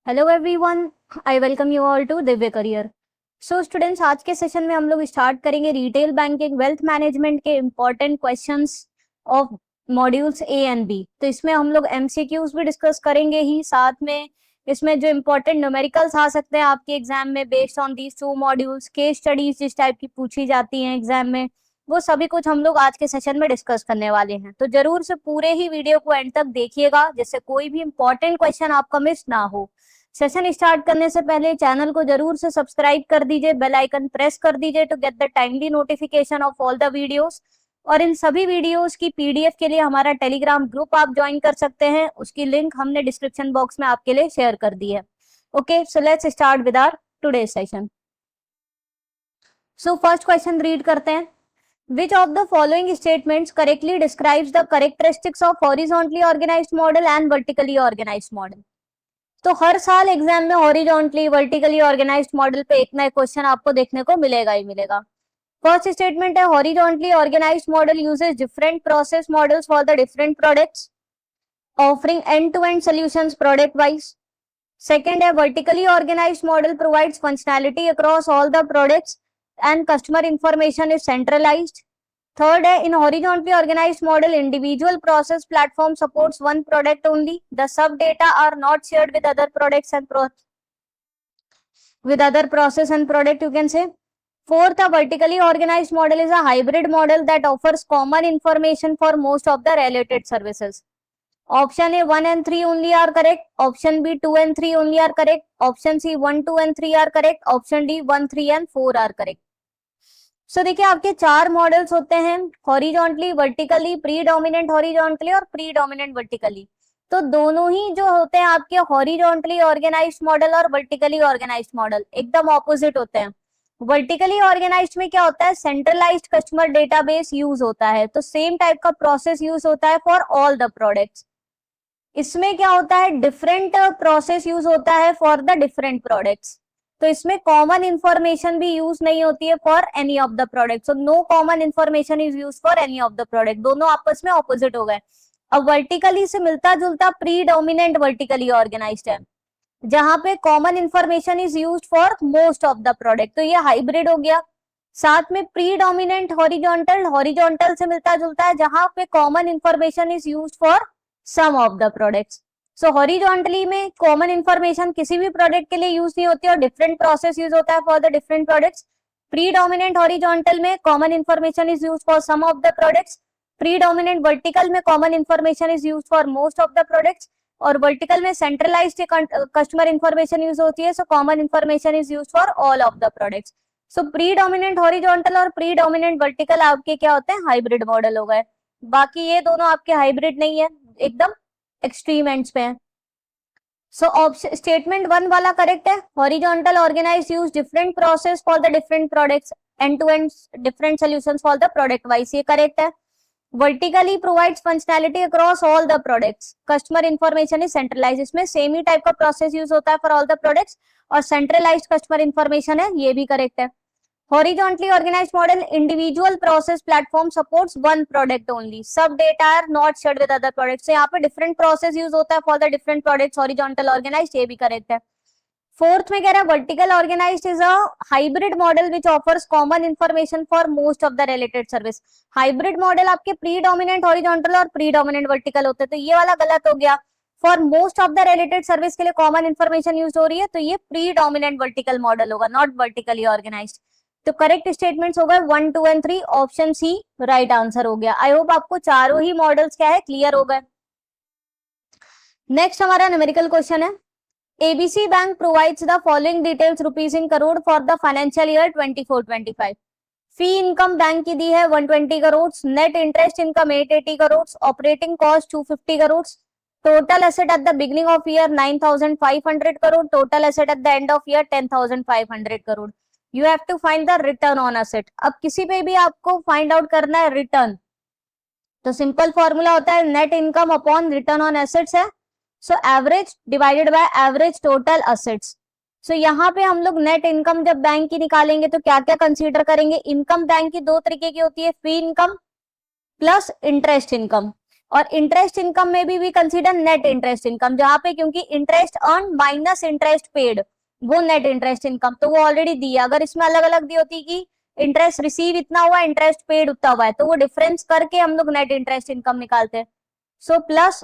Hello everyone, I welcome you all to Divya Career. So students, आज के session में हम लोग स्टार्ट करेंगे रिटेल बैंकिंग वेल्थ मैनेजमेंट के important questions of modules A and B. तो इसमें हम लोग एमसीक्यूज भी डिस्कस करेंगे ही, साथ में इसमें जो इम्पोर्टेंट न्यूमेरिकल्स आ सकते हैं आपके एग्जाम में based on these two modules, case studies जिस टाइप की पूछी जाती हैं एग्जाम में, वो सभी कुछ हम लोग आज के सेशन में डिस्कस करने वाले हैं। तो जरूर से पूरे ही वीडियो को एंड तक देखिएगा जिससे कोई भी इम्पोर्टेंट क्वेश्चन आपका मिस ना हो। सेशन स्टार्ट करने से पहले चैनल को जरूर से सब्सक्राइब कर दीजिए, बेल आइकन प्रेस कर दीजिए to get the timely notification of all the videos. और इन सभी वीडियोस की पीडीएफ के लिए हमारा टेलीग्राम ग्रुप आप ज्वाइन कर सकते हैं, उसकी लिंक हमने डिस्क्रिप्शन बॉक्स में आपके लिए शेयर कर दी है। Okay, so let's start with our today session. So first question read करते हैं। Which of the following statements correctly describes the characteristics of horizontally organized model and vertically organized model? तो हर साल एग्जाम में horizontally vertically organised model पे एक नया question आपको देखने को मिलेगा ही मिलेगा। फर्स्ट स्टेटमेंट है horizontally organised model uses different process models for the different products offering end to end solutions product wise. Second है vertically organised model provides functionality across all the products and customer information is centralized. Third है in horizontally organized model individual process platform supports one product only. The sub data are not shared with other products and with other process and product, you can say. Fourth, a vertically organized model is a hybrid model that offers common information for most of the related services. Option A 1 and 3 only are correct. Option B 2 and 3 only are correct. Option C 1, 2 and 3 are correct. Option D 1, 3 and 4 are correct. सो देखिए आपके चार models होते हैं, horizontally, vertically, predominant horizontally और predominant vertically. तो दोनों ही जो होते हैं आपके हॉरिजॉन्टली ऑर्गेनाइज्ड मॉडल और वर्टिकली ऑर्गेनाइज्ड मॉडल एकदम ऑपोजिट होते हैं। वर्टिकली ऑर्गेनाइज्ड में क्या होता है, सेंट्रलाइज्ड कस्टमर डेटाबेस यूज होता है, तो सेम टाइप का प्रोसेस यूज होता है फॉर ऑल द प्रोडक्ट्स। इसमें क्या होता है, डिफरेंट प्रोसेस यूज होता है फॉर द डिफरेंट प्रोडक्ट्स। तो इसमें कॉमन इंफॉर्मेशन भी यूज नहीं होती है for any of the product. So no common information is use for any of the product. दोनों आपस में ऑपोजिट हो गए। अब वर्टिकली से मिलता जुलता प्रीडोमिनेंट वर्टिकली ऑर्गेनाइज्ड है, जहां पे common information is used for most of the product, तो ये हाइब्रिड हो गया। साथ में प्रीडोमिनेंट हॉरिजॉन्टल, हॉरिजॉन्टल से मिलता जुलता है, जहां पे common information is used for some of the products. So horizontally में कॉमन इंफॉर्मेशन किसी भी प्रोडक्ट के लिए यूज नहीं होती और डिफरेंट प्रोसेस यूज होता है for the different products. Predominant horizontal में common information is use for some of the products. Predominant vertical में common information is use for most of the products. और वर्टिकल में centralised customer information use होती है, so common information is use for all of the products. So predominant horizontal और predominant vertical आपके क्या होते हैं, हाइब्रिड मॉडल हो गए। बाकी ये दोनों आपके हाइब्रिड नहीं है, एकदम एक्सट्रीम एंड्स पे है। सो ऑप्शन स्टेटमेंट 1 वाला करेक्ट है, horizontal organise use different process for the different products end to end different solutions for the product wise, ये करेक्ट है। Vertically provides functionality across all the products, customer information is centralised, इसमें same ही type का process use होता है for all the products और centralised customer information है, ये भी करेक्ट है। Horizontally organized model individual process platform supports one product only. Sub data are not shared with other products. So यहाँ पे different process use होता है for the different products. Horizontal organized, ये भी correct है। फोर्थ में कह रहा है vertical organized is a hybrid model which offers common information for most of the related service. Hybrid model आपके predominant horizontal और predominant vertical होते हैं, तो ये वाला गलत हो गया। For most of the related service के लिए common information use हो रही है, तो ये predominant vertical model होगा, not vertically organized। तो करेक्ट स्टेटमेंट्स हो गए 1, 2 and 3, option C right answer हो गया। आई होप आपको चारों ही मॉडल्स क्या है, क्लियर हो गए। नेक्स्ट हमारा न्यूमेरिकल क्वेश्चन है, ABC bank provides the following details rupees in crore for the financial year 24-25। Fee income bank की दी है 120 crore, net interest income 880 crore, operating cost 250 crore, total asset at the beginning of year 9500 crore, total asset at the end of year 10500 crore. You have to find the return on asset. अब किसी पे भी आपको find out करना है रिटर्न, तो सिंपल फॉर्मूला होता है net income upon return on assets है। So average divided by average total assets. So यहाँ पे हम लोग नेट इनकम जब बैंक की निकालेंगे तो क्या क्या कंसीडर करेंगे, इनकम बैंक की दो तरीके की होती है, fee income plus interest income. और इंटरेस्ट इनकम में भी we consider net interest income, जहां पे क्योंकि interest earn minus interest paid वो नेट इंटरेस्ट इनकम, तो वो ऑलरेडी दी है। अगर इसमें अलग अलग दी होती कि इंटरेस्ट रिसीव इतना हुआ, इंटरेस्ट पेड उतना हुआ है, तो वो डिफरेंस करके हम लोग नेट इंटरेस्ट इनकम निकालते हैं। So plus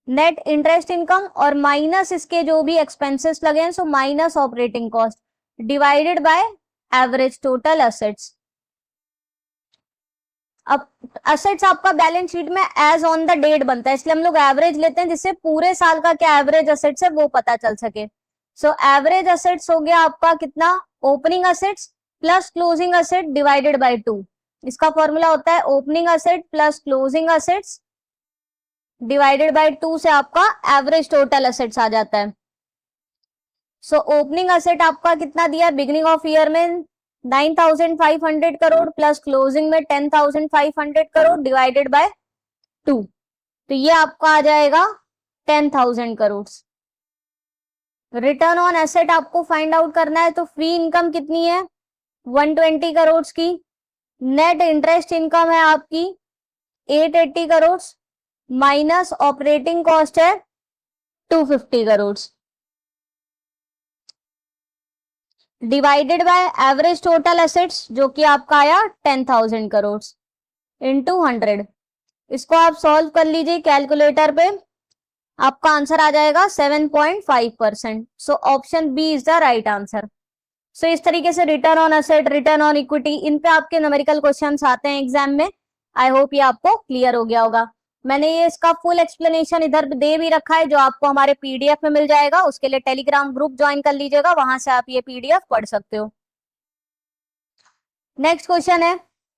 net interest income और माइनस इसके जो भी एक्सपेंसेस लगे हैं, so minus operating cost divided by average total assets. अब एसेट्स आपका बैलेंस शीट में एज ऑन द डेट बनता है, इसलिए हम लोग एवरेज लेते हैं जिससे पूरे साल का क्या एवरेज एसेट्स है वो पता चल सके। सो एवरेज एसेट्स हो गया आपका कितना, opening assets plus closing asset divided by 2। इसका फॉर्मूला होता है opening asset plus closing assets divided by 2 से आपका एवरेज टोटल एसेट्स आ जाता है। सो ओपनिंग एसेट आपका कितना दिया बिगिनिंग ऑफ ईयर में 9,500 करोड़ प्लस क्लोजिंग में 10,500 करोड़ डिवाइडेड बाय 2, तो ये आपका आ जाएगा 10,000 करोड़। रिटर्न ऑन एसेट आपको फाइंड आउट करना है, तो फ्री इनकम कितनी है 120 करोड़ की, नेट इंटरेस्ट इनकम है आपकी 880 करोड़ माइनस ऑपरेटिंग कॉस्ट है 250 crore divided by average total assets जो कि आपका आया 10,000 करोड़ इनटू 100। इसको आप सॉल्व कर लीजिए कैलकुलेटर पे, आपका आंसर आ जाएगा 7.5%। So option B is the right answer. So इस तरीके से return on asset, return on equity, इन पे आपके न्यूमेरिकल क्वेश्चंस आते हैं एग्जाम में। आई होप ये आपको क्लियर हो गया होगा। मैंने ये इसका फुल एक्सप्लेनेशन इधर दे भी रखा है जो आपको हमारे पीडीएफ में मिल जाएगा, उसके लिए टेलीग्राम ग्रुप ज्वाइन कर लीजिएगा, वहां से आप ये पीडीएफ पढ़ सकते हो। नेक्स्ट क्वेश्चन है,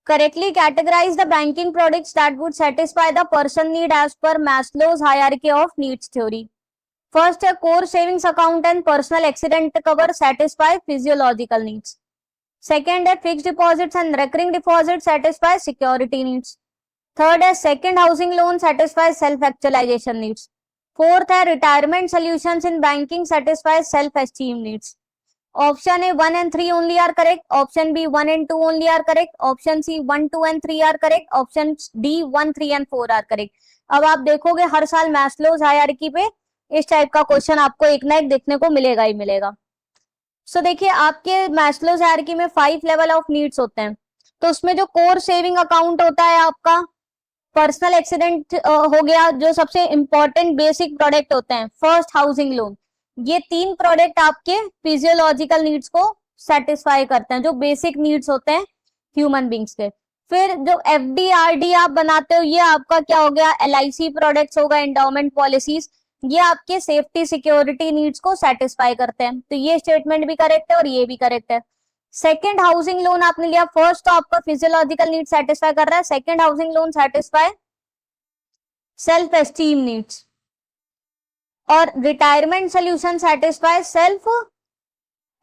correctly categorise the banking products that would satisfy the person need as per Maslow's hierarchy of needs theory. First है core savings account and personal accident cover satisfy physiological needs. Second है fixed deposits and recurring deposit satisfy security needs. Third है second housing loan satisfy self actualisation needs. Fourth है retirement solutions in banking satisfy self esteem needs. Option A 1 and 3 only are correct, option B 1 and 2 only are correct, option C 1, 2 and 3 are correct, option D 1, 3 and 4 are correct. अब आप देखोगे हर साल Maslow's hierarchy पे इस type का question आपको एक ना एक देखने को मिलेगा ही मिलेगा। सो देखिए आपके मैस्लोज हायरार्की में 5 लेवल ऑफ नीड्स होते हैं, तो उसमें जो कोर सेविंग अकाउंट होता है आपका, पर्सनल एक्सीडेंट हो गया, जो सबसे इंपॉर्टेंट बेसिक प्रोडक्ट होते हैं, फर्स्ट हाउसिंग लोन, ये 3 प्रोडक्ट आपके फिजियोलॉजिकल नीड्स को सेटिस्फाई करते हैं, जो बेसिक नीड्स होते हैं ह्यूमन बींग्स के। फिर जो एफडी आरडी आप बनाते हो, ये आपका क्या हो गया, एलआईसी प्रोडक्ट्स होगा, एंडाउमेंट पॉलिसीज, ये आपके सेफ्टी सिक्योरिटी नीड्स को सेटिस्फाई करते हैं। तो ये स्टेटमेंट भी करेक्ट है और ये भी करेक्ट है। सेकेंड हाउसिंग लोन आपने लिया, फर्स्ट तो आपका फिजियोलॉजिकल नीड सेटिस्फाई कर रहा है, second housing loan satisfy self esteem needs, और retirement solution satisfy self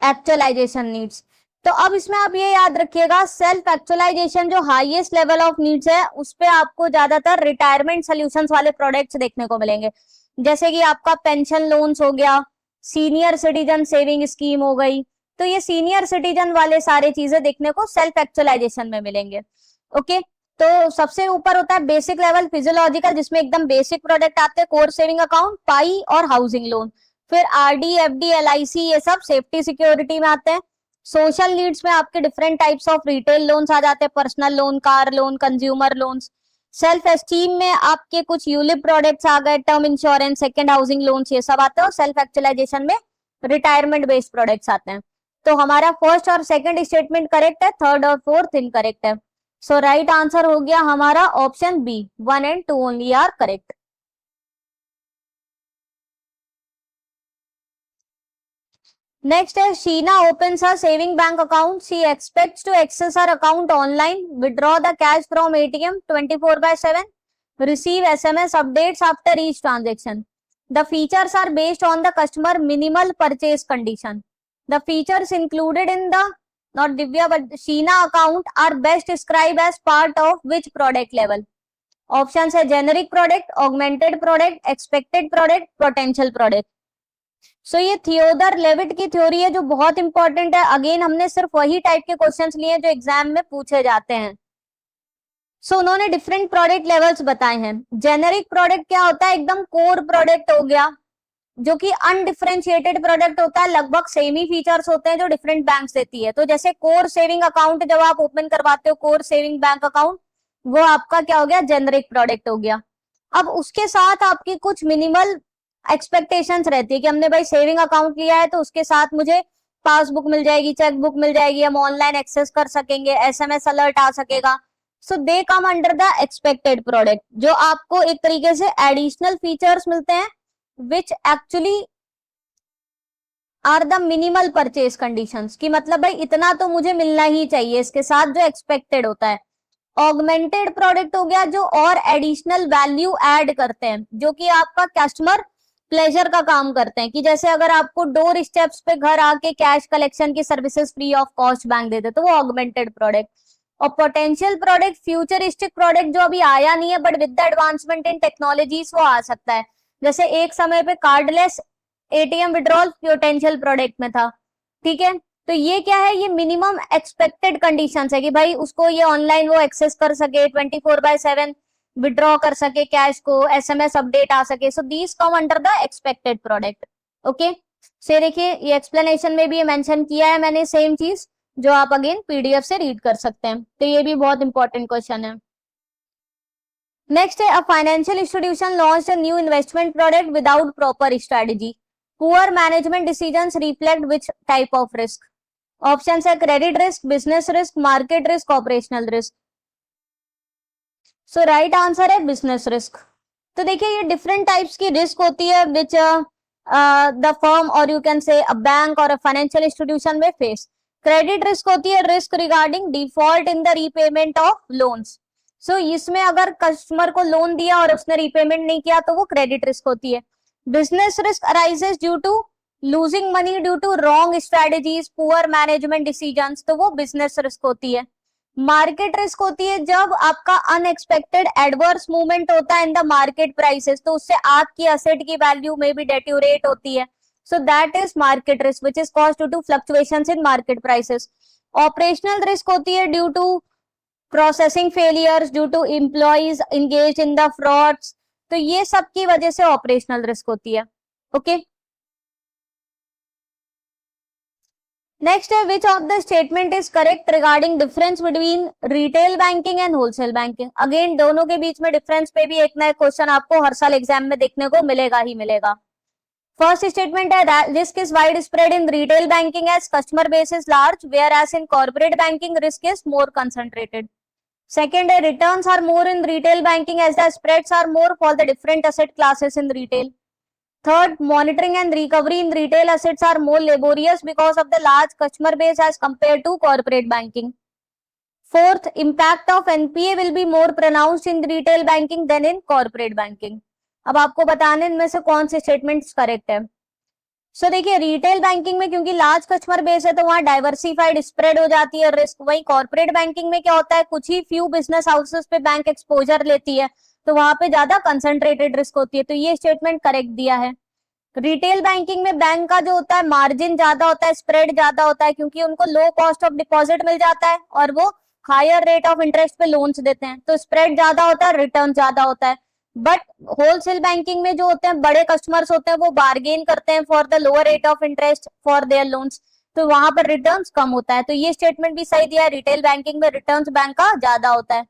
actualisation needs. तो अब इसमें आप ये याद रखिएगा, सेल्फ एक्चुअलाइजेशन जो हाईएस्ट लेवल ऑफ नीड्स है, उस पे आपको ज्यादातर रिटायरमेंट सोल्यूशंस वाले प्रोडक्ट्स देखने को मिलेंगे, जैसे कि आपका पेंशन लोन्स हो गया, सीनियर सिटीजन सेविंग स्कीम हो गई, तो ये सीनियर सिटीजन वाले सारे चीजें देखने को सेल्फ एक्चुअलाइजेशन में मिलेंगे। ओके, तो सबसे ऊपर होता है बेसिक लेवल फिजियोलॉजिकल, जिसमें एकदम बेसिक प्रोडक्ट आते हैं, कोर सेविंग अकाउंट, पाई और हाउसिंग लोन। फिर आरडी, एफडी, एलआईसी, ये सब सेफ्टी सिक्योरिटी में आते हैं। सोशल नीड्स में आपके different types of retail loans आ जाते हैं, personal loan, car loan, consumer loans. Self esteem में आपके कुछ यूलिप प्रोडक्ट्स आ गए, term insurance, second housing loans, ये सब आते हैं। और सेल्फ एक्चुअलाइजेशन में रिटायरमेंट बेस्ड प्रोडक्ट्स आते हैं। तो हमारा फर्स्ट और सेकंड स्टेटमेंट करेक्ट है, थर्ड और फोर्थ इनकरेक्ट है। सो राइट आंसर हो गया हमारा option B, 1 and 2 only are correct. Next है, Sheena opens her saving bank account. She expects to access her account online, withdraw the cash from ATM 24/7, receive SMS updates after each transaction. The features are based on the customer minimal purchase condition. The features included in the, not Divya but Sheena account, are best described as part of which product level? Options है generic product, augmented product, expected product, potential product. सो ये Theodore Levitt की theory है जो बहुत important है। Again हमने सिर्फ वही टाइप के क्वेश्चंस लिए जो एग्जाम में पूछे जाते हैं। सो उन्होंने डिफरेंट प्रोडक्ट लेवल्स बताए हैं। जेनेरिक प्रोडक्ट क्या होता है, एकदम कोर प्रोडक्ट हो गया, जो कि अनडिफरेंशिएटेड प्रोडक्ट होता है, लगभग सेम ही फीचर्स होते हैं जो डिफरेंट बैंक्स देती है। तो जैसे कोर सेविंग अकाउंट जब आप ओपन करवाते हो, कोर सेविंग बैंक अकाउंट, वो आपका क्या हो गया, जेनेरिक प्रोडक्ट हो गया। अब उसके साथ आपकी कुछ मिनिमल एक्सपेक्टेशंस रहती है कि हमने भाई सेविंग अकाउंट लिया है तो उसके साथ मुझे पासबुक मिल जाएगी, चेकबुक मिल जाएगी, हम ऑनलाइन एक्सेस कर सकेंगे, एसएमएस अलर्ट आ सकेगा। So they come under the expected product, जो आपको एक तरीके से एडिशनल फीचर्स मिलते हैं which actually are the minimal purchase conditions, की मतलब भाई इतना तो मुझे मिलना ही चाहिए इसके साथ जो एक्सपेक्टेड होता है। ऑगमेंटेड प्रोडक्ट हो गया जो और एडिशनल वैल्यू ऐड करते हैं, जो कि आपका कस्टमर प्लेजर का काम करते हैं, कि जैसे अगर आपको डोर स्टेप्स पे घर आके कैश कलेक्शन की services free of cost bank देते तो वो ऑगमेंटेड प्रोडक्ट। और पोटेंशियल प्रोडक्ट फ्यूचरिस्टिक प्रोडक्ट जो अभी आया नहीं है but with the advancement in technologies वो आ सकता है। जैसे एक समय पे cardless ATM withdrawal potential product में था, ठीक है। तो ये क्या है, ये मिनिमम एक्सपेक्टेड कंडीशंस है कि भाई उसको ये ऑनलाइन वो एक्सेस कर सके, 24/7 विड्रॉ कर सके कैश को, एसएमएस अपडेट आ सके। So these come under the expected product. Okay, से देखिए ये एक्सप्लेनेशन में भी ये मेंशन किया है मैंने सेम चीज, जो आप अगेन पीडीएफ से रीड कर सकते हैं। तो ये भी बहुत इंपॉर्टेंट क्वेश्चन है। नेक्स्ट है, a financial institution launched a new investment product without proper strategy, poor management decisions reflect which type of risk. Option है credit risk, business risk, market risk, operational risk. So right answer है business risk. तो देखिए ये different types की risk होती है which the firm और you can say a bank और अ फाइनेंशियल इंस्टीट्यूशन में फेस। क्रेडिट रिस्क होती है risk regarding default in the repayment of loans. So इसमें अगर कस्टमर को लोन दिया और उसने रीपेमेंट नहीं किया तो वो क्रेडिट रिस्क होती है। Business risk arises due to losing money due to wrong strategies, poor management decisions, तो वो बिजनेस रिस्क होती है। मार्केट रिस्क होती है जब आपका अनएक्सपेक्टेड एडवर्स मूवमेंट होता है इन द मार्केट प्राइसेस, तो उससे आपकी असेट की वैल्यू में भी डेट्यूरेट होती है। So that is market risk which is caused due to fluctuations in market prices. Operational risk होती है due to processing failures, due to employees engage in the frauds, तो ये सब की वजह से ऑपरेशनल रिस्क होती है। ओके, नेक्स्ट है which of the statement is correct regarding difference between retail banking and wholesale banking. Again दोनों के बीच में डिफरेंस पे भी एक नया क्वेश्चन आपको हर साल एग्जाम में देखने को मिलेगा ही मिलेगा। फर्स्ट स्टेटमेंट है risk is widespread in retail banking as customer base is large, whereas in corporate banking risk is more concentrated. Second है returns are more in retail banking as the spreads are more for the different asset classes in retail. Third, monitoring and recovery in retail assets are more laborious because of the large customer base as compared to corporate banking. Fourth, impact of NPA will be more pronounced in retail banking than in corporate banking. अब आपको बताने इनमें से कौन से statements correct है। सो देखिए retail banking में क्योंकि लार्ज कस्टमर बेस है तो वहां डाइवर्सिफाइड स्प्रेड हो जाती है रिस्क। वही कॉर्पोरेट बैंकिंग में क्या होता है, कुछ ही फ्यू बिजनेस हाउसेस पे बैंक एक्सपोजर लेती है तो वहां पे ज्यादा कंसंट्रेटेड रिस्क होती है। तो ये स्टेटमेंट करेक्ट दिया है। रिटेल बैंकिंग में बैंक का जो होता है मार्जिन ज्यादा होता है, स्प्रेड ज्यादा होता है, क्योंकि उनको लो कॉस्ट ऑफ डिपॉजिट मिल जाता है और वो हायर रेट ऑफ इंटरेस्ट पे लोन्स देते हैं, तो स्प्रेड ज्यादा होता है, रिटर्न ज्यादा होता है। बट होलसेल बैंकिंग में जो होते हैं बड़े कस्टमर्स होते हैं वो बार्गेन करते हैं for the lower rate of interest for their loans, तो वहां पर रिटर्न्स कम होता है। तो ये स्टेटमेंट भी सही दिया है, रिटेल बैंकिंग में रिटर्न्स बैंक का ज्यादा होता है।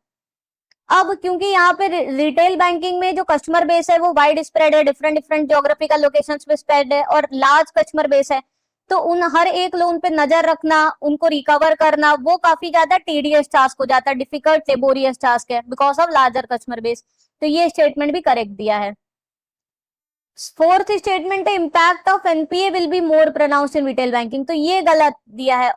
अब क्योंकि यहाँ पे रिटेल बैंकिंग में जो कस्टमर बेस है वो वाइड स्प्रेड है, डिफरेंट डिफरेंट ज्योग्राफिकल लोकेशंस पे स्प्रेड है और लार्ज कस्टमर बेस है, तो उन हर एक लोन पे नजर रखना, उनको रिकवर करना वो काफी ज्यादा टीडियस टास्क हो जाता है, डिफिकल्ट लेबोरियस टास्क है because of larger customer base. तो ये स्टेटमेंट भी करेक्ट दिया है। फोर्थ स्टेटमेंट है impact of NPA will be more pronounced in retail banking, तो ये गलत दिया है,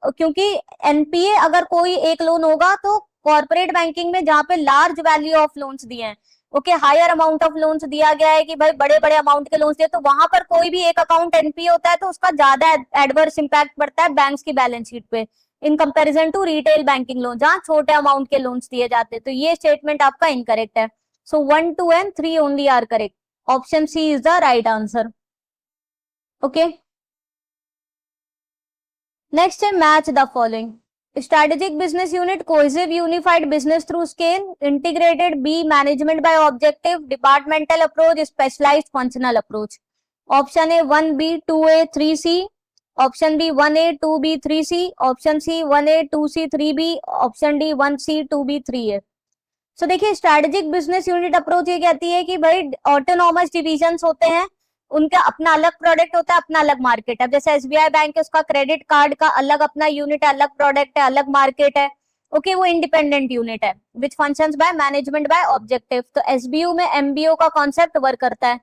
क्योंकि एनपीए अगर कोई एक लोन होगा तो कॉर्पोरेट बैंकिंग में जहां पे लार्ज वैल्यू ऑफ लोन्स दिए हैं, okay higher amount of loans दिया गया है कि भाई बड़े बड़े अमाउंट के लोन्स दिए, तो वहां पर कोई भी एक अकाउंट एनपीए होता है तो उसका ज्यादा एडवर्स इंपैक्ट पड़ता है बैंक्स की बैलेंस शीट पे in comparison to retail banking loan जहां छोटे अमाउंट के लोन्स दिए जाते हैं। तो ये स्टेटमेंट आपका इनकरेक्ट है। So 1, 2 and 3 only are correct. Option C is the right answer. Okay, next है match the following. strategic business unit, cohesive unified business through scale, integrated. B, management by objective, departmental approach, specialized functional approach. Option A 1B 2A 3C, option B 1A 2B 3C, option C 1A 2C 3B, opशन D 1C 2B 3A. सो देखिए strategic business unit approach ये कहती है कि भाई autonomous divisions होते हैं, उनका अपना अलग प्रोडक्ट होता है, अपना अलग मार्केट है. जैसे एसबीआई बैंक है, उसका क्रेडिट कार्ड का अलग अपना यूनिट है, अलग प्रोडक्ट है, अलग मार्केट है. ओके वो इंडिपेंडेंट यूनिट है विच functions by management by objective. तो एसबीयू में एमबीओ का कॉन्सेप्ट वर्क करता है.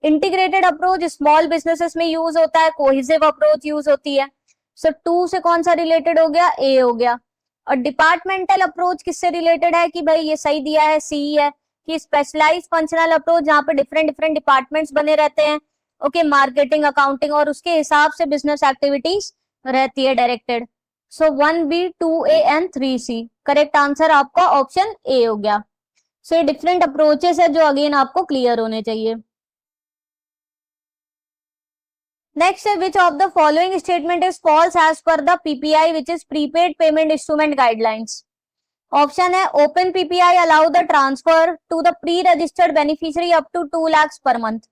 इंटीग्रेटेड अप्रोच स्मॉल बिजनेसेस में यूज होता है, कोहेसिव अप्रोच यूज होती है. सो 2 से कौन सा रिलेटेड हो गया, ए हो गया. और डिपार्टमेंटल अप्रोच किससे रिलेटेड है कि भाई ये सही दिया है, सी है कि स्पेशलाइज्ड फंक्शनल अप्रोच जहां पे डिफरेंट डिफरेंट डिपार्टमेंट्स बने रहते हैं. ओके मार्केटिंग, अकाउंटिंग और उसके हिसाब से बिजनेस एक्टिविटीज रहती है directed. So 1B 2A and 3C. Correct answer आपका ऑप्शन ए हो गया. सो ये डिफरेंट अप्रोचेस है जो अगेन आपको क्लियर होने चाहिए. Next, which of the following statement is false as per the PPI, which is prepaid payment instrument guidelines? Option है open PPI allow the transfer to the pre-registered beneficiary up to 2 lakhs per month.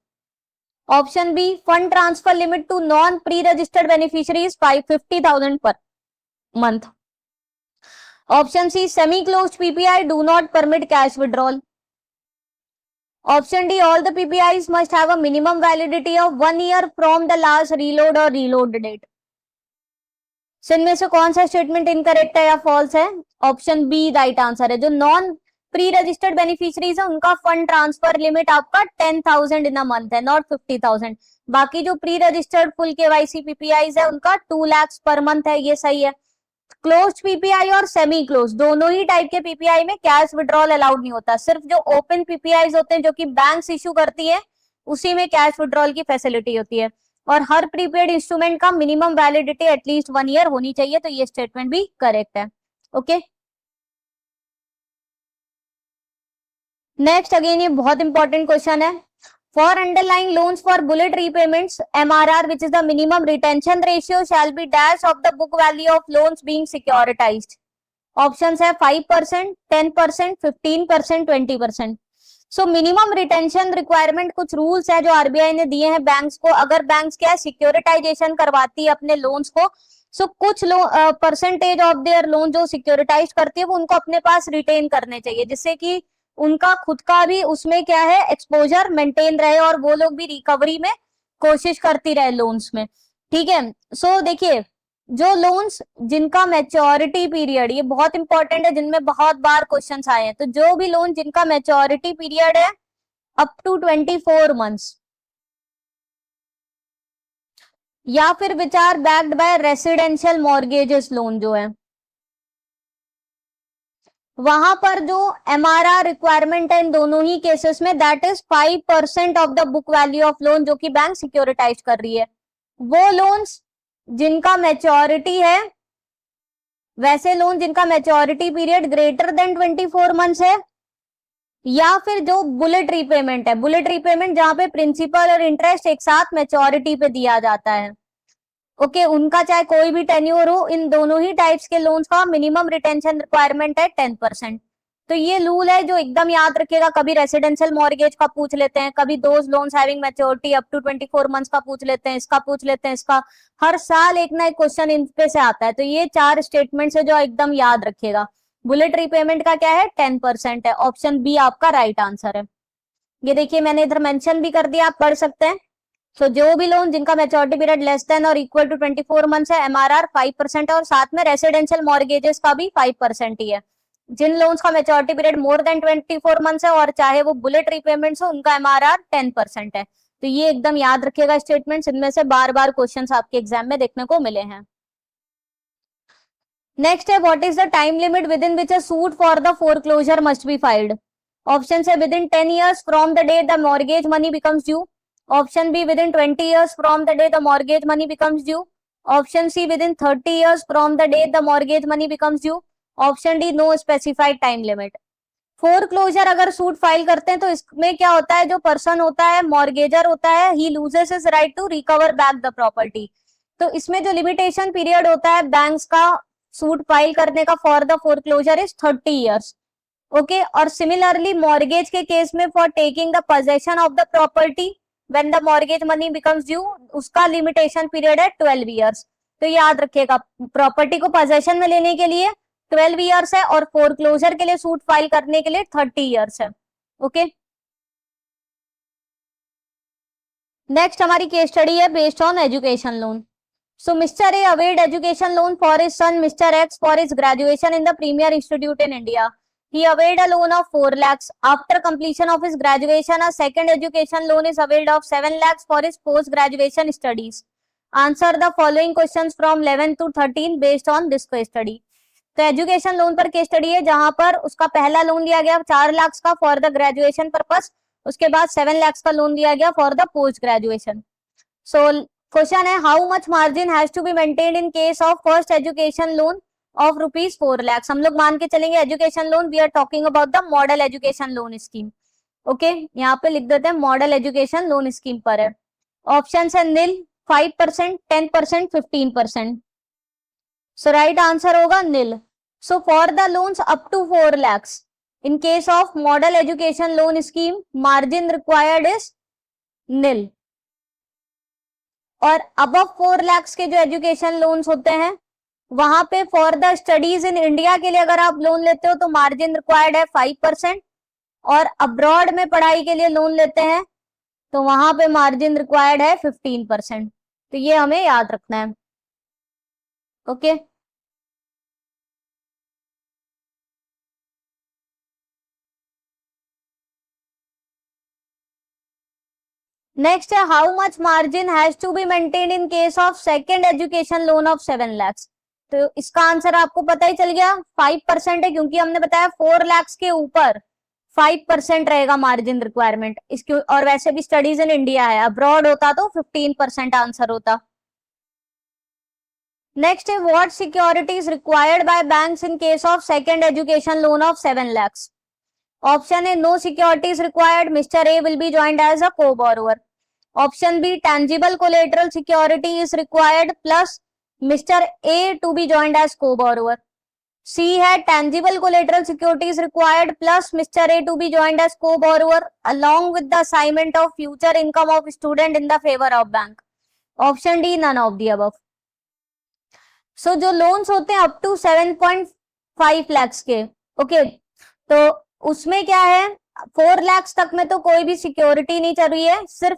Option B fund transfer limit to non-pre-registered beneficiaries 50,000 per month. Option C semi-closed PPI do not permit cash withdrawal. Option D all the PPIs must have a minimum validity of 1 year from the last reload or reload date. इनमें से कौन सा statement incorrect है या false है? Option B right answer है. जो non pre registered beneficiaries है उनका फंड ट्रांसफर लिमिट आपका 10,000 इन अ मंथ है, नॉट 50,000. बाकी जो pre registered full KYC PPIs है उनका 2 lakhs पर मंथ है, ये सही है. क्लोज्ड पीपीआई और सेमी क्लोज दोनों ही टाइप के पीपीआई में कैश विड्रॉल अलाउड नहीं होता. सिर्फ जो ओपन पीपीआई होते हैं जो कि बैंक्स इशू करती है उसी में कैश विड्रॉल की फैसिलिटी होती है. और हर प्रीपेड इंस्ट्रूमेंट का मिनिमम वैलिडिटी एटलीस्ट 1 year होनी चाहिए. तो ये स्टेटमेंट भी करेक्ट है. ओके नेक्स्ट अगेन ये बहुत इंपॉर्टेंट क्वेश्चन है. For underlying loans for bullet repayments, MRR, which is the minimum retention ratio, shall be dash of the book value of loans being securitized. Options है 5%, 10%, 15%, 20%. So minimum retention requirement कुछ rules है जो RBI ने दिए हैं banks को. अगर banks क्या सिक्योरिटाइजेशन करवाती है अपने लोन्स को, सो कुछ परसेंटेज ऑफ देयर लोन जो सिक्योरिटाइज करती है वो उनको अपने पास रिटेन करने चाहिए, जिससे कि उनका खुद का भी उसमें क्या है एक्सपोजर मेंटेन रहे और वो लोग भी रिकवरी में कोशिश करती रहे लोन्स में. ठीक है. सो देखिए जो लोन्स जिनका मैच्योरिटी पीरियड, ये बहुत इंपॉर्टेंट है, जिनमें बहुत बार क्वेश्चंस आए हैं. तो जो भी लोन जिनका मैच्योरिटी पीरियड है अप टू 24 months या फिर which are backed by residential mortgages loan जो है, वहां पर जो एमआरआर रिक्वायरमेंट है इन दोनों ही केसेस में that is 5% of the book value of loan जो कि बैंक सिक्योरिटाइज कर रही है. वो लोन्स जिनका मैच्योरिटी है, वैसे लोन जिनका maturity period greater than 24 months है, या फिर जो बुलेट रीपेमेंट है, बुलेट रीपेमेंट जहां पे प्रिंसिपल और इंटरेस्ट एक साथ मैच्योरिटी पे दिया जाता है. ओके उनका चाहे कोई भी टेन्योर हो, इन दोनों ही टाइप्स के लोन्स का मिनिमम रिटेंशन रिक्वायरमेंट है 10%. तो ये रूल है जो एकदम याद रखिएगा. कभी रेसिडेंशियल मॉर्गेज का पूछ लेते हैं, कभी those loans having maturity up to 24 months का पूछ लेते हैं, इसका पूछ लेते हैं, इसका हर साल एक ना एक क्वेश्चन इन पे से आता है. तो ये 4 स्टेटमेंट्स है जो एकदम याद रखिएगा. बुलेट रीपेमेंट का क्या है 10% है. ऑप्शन बी आपका राइट आंसर है. ये देखिए मैंने इधर मेंशन भी कर दिया, आप पढ़ सकते हैं. सो जो भी लोन जिनका मैच्योरिटी पीरियड लेस देन और इक्वल टू 24 months है, एमआरआर 5% है और साथ में रेसिडेंशियल मॉर्गेजेस का भी 5% ही है. जिन लोन्स का maturity period more than 24 months है और चाहे वो बुलेट रीपेमेंट्स हो, उनका एमआरआर 10% है. तो ये एकदम याद रखिएगा स्टेटमेंट्स, इनमें से बार बार क्वेश्चंस आपके एग्जाम में देखने को मिले हैं. नेक्स्ट है what is the time limit within which a suit for the foreclosure must be filed. Option है within 10 years from the day the mortgage money becomes due. Option B within 20 years from the day the mortgage money becomes due. Option C within 30 years from the day the mortgage money becomes due. Option D no specified time limit. Foreclosure अगर suit file करते हैं तो इसमें क्या होता है, जो person होता है मॉर्गेजर होता है, he loses his right to recover back the property. तो इसमें जो लिमिटेशन पीरियड होता है बैंक्स का सूट फाइल करने का for the foreclosure is 30 years. Okay, और सिमिलरली मॉर्गेज के केस में for taking the possession of the property when the mortgage money becomes due, उसका लिमिटेशन पीरियड है 12 ईयर्स। तो याद रखिएगा, प्रॉपर्टी को पोजेशन में लेने के लिए 12 ईयर्स है और फोरक्लोजर के लिए सूट फाइल करने के लिए 30 ईयर्स है। ओके, नेक्स्ट हमारी केस स्टडी है based on education loan. So Mr. A availed education loan for his son Mr. X for his graduation in the premier institute in India. He availed a loan of 4 lakhs. After completion of his graduation, a second education loan is availed of 7 lakhs for his post-graduation studies. Answer the following questions from 11 to 13 based on this case study. तो education loan पर case study है जहां पर उसका पहला loan लिया गया 4 लाख का फॉर द ग्रेजुएशन पर्पस, उसके बाद 7 लाख का लोन दिया गया for the post graduation. So question है how much margin has to be maintained in case of first education loan of rupees 4 lakh. हम लोग मान के चलेंगे education loan, we are talking about the model education loan scheme. Okay, यहाँ पे लिख देते हैं मॉडल एजुकेशन लोन स्कीम पर है। ऑप्शन है नील, 5%, 10%, 15%। सो राइट आंसर होगा nil. So for the loans up to 4 lakhs in case of model education loan scheme, margin required is nil। और above 4 lakhs के जो एजुकेशन लोन्स होते हैं वहां पे for the studies in India के लिए अगर आप लोन लेते हो तो मार्जिन रिक्वायर्ड है 5%, और अब्रॉड में पढ़ाई के लिए लोन लेते हैं तो वहां पे मार्जिन रिक्वायर्ड है 15%। तो ये हमें याद रखना है। ओके, नेक्स्ट है how much margin has to be maintained in case of second education loan of 7 lakhs। तो इसका आंसर आपको पता ही चल गया, 5% है, क्योंकि हमने बताया 4 lakhs के ऊपर 5% रहेगा मार्जिन रिक्वायरमेंट इसके, और वैसे भी स्टडीज इन इंडिया है, अब्रॉड होता तो 15% आंसर होता। नेक्स्ट है what securities required by banks in case of second education loan of 7 lakhs। Option है no securities required, mister A will be joined as a को borrower. Option B tangible collateral security is required plus Mr. A to be joined as co-borrower। C है tangible collateral security is required plus Mr. A to be joined as co-borrower along with the assignment of future income of student in the favor of bank। Option D none of the above। सो जो loans होते हैं up to 7.5 lakhs के, okay, तो उसमें क्या है 4 lakhs तक में तो कोई भी सिक्योरिटी नहीं चल रही है, सिर्फ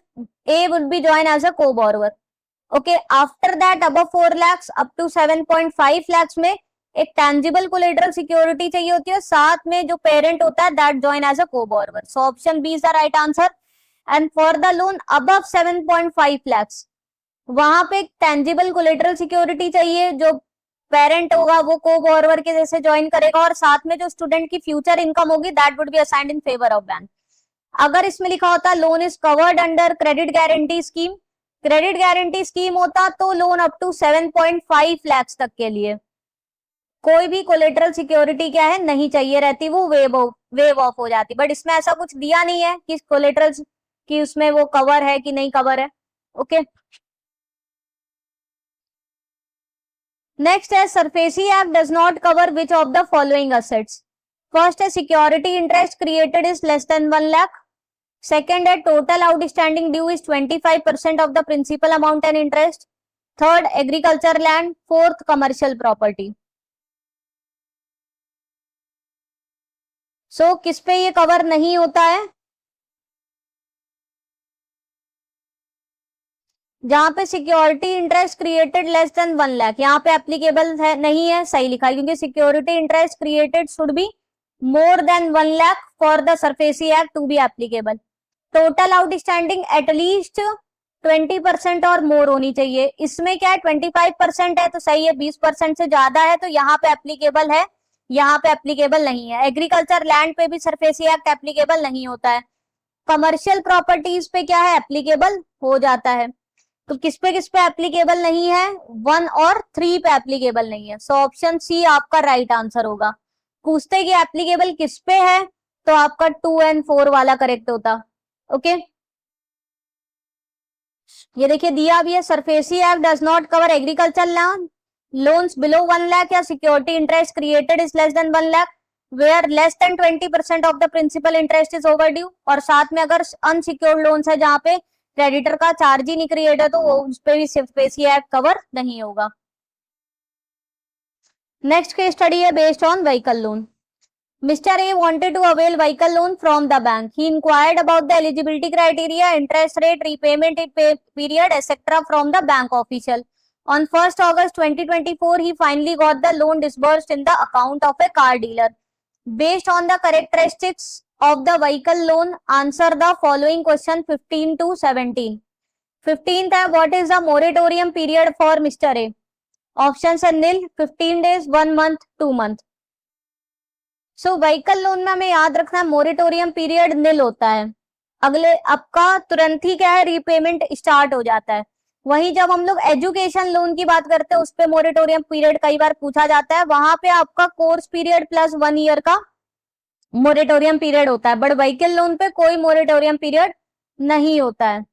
A would be join as a को borrower. Okay, after that above 4 lakhs up to 7.5 lakhs में एक टैंजिबल कोलेटरल सिक्योरिटी चाहिए होती है, साथ में जो पेरेंट होता है दैट ज्वाइन एज अ को borrower. So option B is the right answer. And for the loan above 7.5 lakhs वहां पे एक टैंजिबल कोलेटरल सिक्योरिटी चाहिए, जो पेरेंट होगा वो को बोरोवर के जैसे ज्वाइन करेगा, और साथ में जो स्टूडेंट की फ्यूचर इनकम होगी that would be assigned in favour of bank. अगर इसमें लिखा होता loan is covered under credit guarantee scheme, credit guarantee scheme होता तो लोन अप टू 7.5 lakhs तक के लिए कोई भी कोलेटरल सिक्योरिटी क्या है नहीं चाहिए रहती, वो वेव ऑफ हो जाती। बट इसमें ऐसा कुछ दिया नहीं है कि कोलेटरल की उसमें वो कवर है कि नहीं कवर है। ओके, नेक्स्ट है SARFAESI act does not cover which of the following assets. First है security interest created is less than 1 lakh। Second है total outstanding due is 25% of the principal amount and interest. Third agriculture land. Fourth commercial property. So किस पे ये cover नहीं होता है? जहां पे security interest created less than 1 lakh, यहाँ पे एप्लीकेबल है नहीं है, सही लिखा है, क्योंकि security interest created should be more than 1 lakh for the SARFAESI act to be applicable. Total outstanding at least 20% और मोर होनी चाहिए। इसमें क्या है 25% है तो सही है, 20% से ज्यादा है तो यहाँ पे एप्लीकेबल है, यहाँ पे एप्लीकेबल नहीं है। एग्रीकल्चर लैंड पे भी सरफेसी एक्ट एप्लीकेबल नहीं होता है। कमर्शियल प्रॉपर्टीज पे क्या है एप्लीकेबल हो जाता है। तो किस पे एप्लीकेबल नहीं है? 1 और 3 पे एप्लीकेबल नहीं है। सो ऑप्शन सी आपका राइट आंसर होगा। पूछते कि एप्लीकेबल किस पे है तो आपका 2 और 4 वाला करेक्ट होता। ओके, ये देखिए दिया भी है SARFAESI act does not cover agriculture land, loans below 1 lakh या security interest created is less than 1 lakh where less than 20% of the principal interest is overdue, और साथ में अगर unsecured loans है जहां पे क्रेडिटर का चार्ज ही नहीं क्रिएट है तो वो उस पे भी सिर्फ एक्ट कवर नहीं होगा। नेक्स्ट केस स्टडी है based on vehicle loan. Mr. A wanted to avail vehicle loan from the bank. He inquired about the eligibility criteria, interest rate, repayment period, etc. from the bank official. On 1st August 2024, he finally got the loan disbursed in the account of a car dealer. Based on the characteristics of the vehicle loan, answer the following question 15 to 17. 15th है, what is the moratorium period for Mr. A? Options है nil, 15 days, 1 month, 2 month. सो vehicle loan में हमें याद रखना है moratorium period निल होता है, अगले आपका तुरंत ही क्या है रीपेमेंट स्टार्ट हो जाता है। वहीं जब हम लोग एजुकेशन लोन की बात करते हैं उस पे मोरेटोरियम पीरियड कई बार पूछा जाता है, वहां पे आपका कोर्स पीरियड प्लस 1 ईयर का मोरेटोरियम पीरियड होता है, बट व्हीकल लोन पे कोई मोरेटोरियम पीरियड नहीं होता है।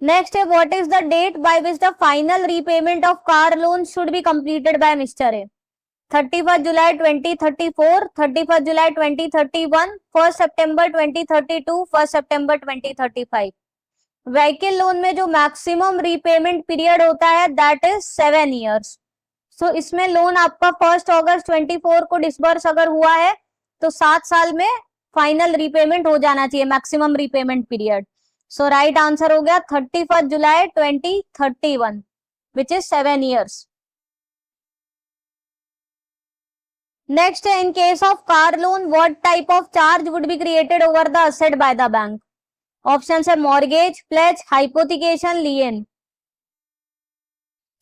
नेक्स्ट है, what is the date by which the final repayment of car loan should be completed by mister A? 31 जुलाई 2034, 31 जुलाई 2031, 1 सितंबर 2032, 1 सितंबर 2035। व्हीकल लोन में जो मैक्सिमम रीपेमेंट पीरियड होता है दैट इज 7 इयर्स। सो इसमें लोन आपका 1 अगस्त 24 को डिसबर्स अगर हुआ है तो 7 साल में फाइनल रीपेमेंट हो जाना चाहिए, मैक्सिमम रीपेमेंट पीरियड। सो राइट आंसर हो गया 31 जुलाई 2031 which is 7 years. Next, in case of car loan, what type of charge would be created over the asset by the bank? Options है mortgage, pledge, hypothecation, lien.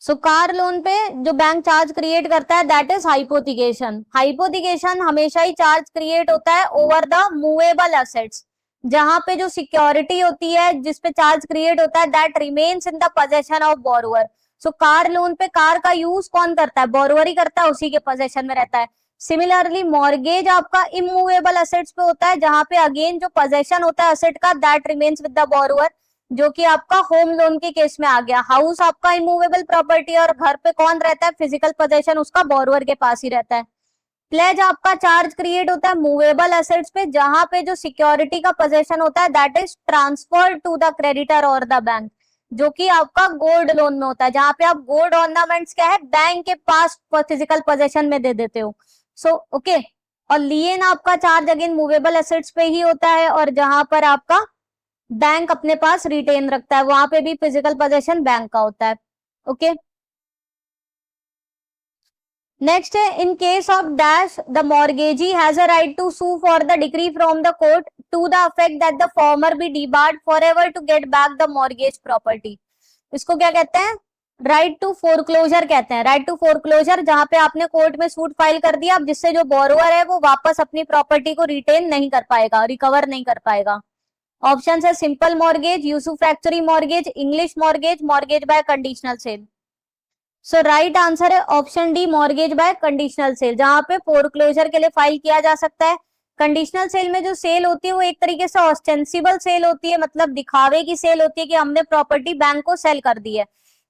So car loan पे जो bank charge create करता है that is hypothecation. Hypothecation हमेशा ही charge create होता है over the movable assets, जहां पे जो सिक्योरिटी होती है जिसपे चार्ज क्रिएट होता है that remains in the possession of borrower. So car loan पे कार का यूज कौन करता है? बोरोवर ही करता है, उसी के पोजेशन में रहता है। सिमिलरली मॉर्गेज आपका इमूवेबल एसेट्स पे होता है जहां पे अगेन जो पोजेशन होता है एसेट का that remains with the borrower, जो कि आपका होम लोन के केस में आ गया। हाउस आपका इमूवेबल प्रॉपर्टी और घर पे कौन रहता है? फिजिकल पोजेशन उसका बोरोवर के पास ही रहता है। प्लेज आपका चार्ज क्रिएट होता है मूवेबल एसेट्स पे जहां पे जो सिक्योरिटी का पोजेशन होता है that is transfer to the creditor और द बैंक, जो कि आपका गोल्ड लोन में होता है जहां पे आप गोल्ड ऑर्नामेंट्स क्या है बैंक के पास फिजिकल पोजेशन में दे देते हो। सो ओके, और लियन आपका चार्ज अगेन मूवेबल एसेट्स पे ही होता है और जहां पर आपका बैंक अपने पास रिटेन रखता है वहां पे भी फिजिकल पोजेशन बैंक का होता है। ओके, नेक्स्ट है, in case of dash the mortgagee has a right to sue for the decree from the court to the effect that the former be debarred forever to get back the mortgage property. इसको क्या कहते हैं? Right to foreclosure कहते हैं। Right to foreclosure जहां पे आपने court में सूट फाइल कर दिया, अब जिससे जो बोरोवर है वो वापस अपनी प्रॉपर्टी को रिटेन नहीं कर पाएगा, रिकवर नहीं कर पाएगा। ऑप्शन है simple mortgage, usufructuary mortgage, English mortgage, mortgage by conditional sale. So right answer है option D mortgage by conditional sale, जहां पे फोरक्लोजर के लिए फाइल किया जा सकता है। कंडीशनल सेल में जो सेल होती है वो एक तरीके से ऑस्टेंसिबल सेल होती है, मतलब दिखावे की सेल होती है कि हमने प्रॉपर्टी बैंक को सेल कर दी है।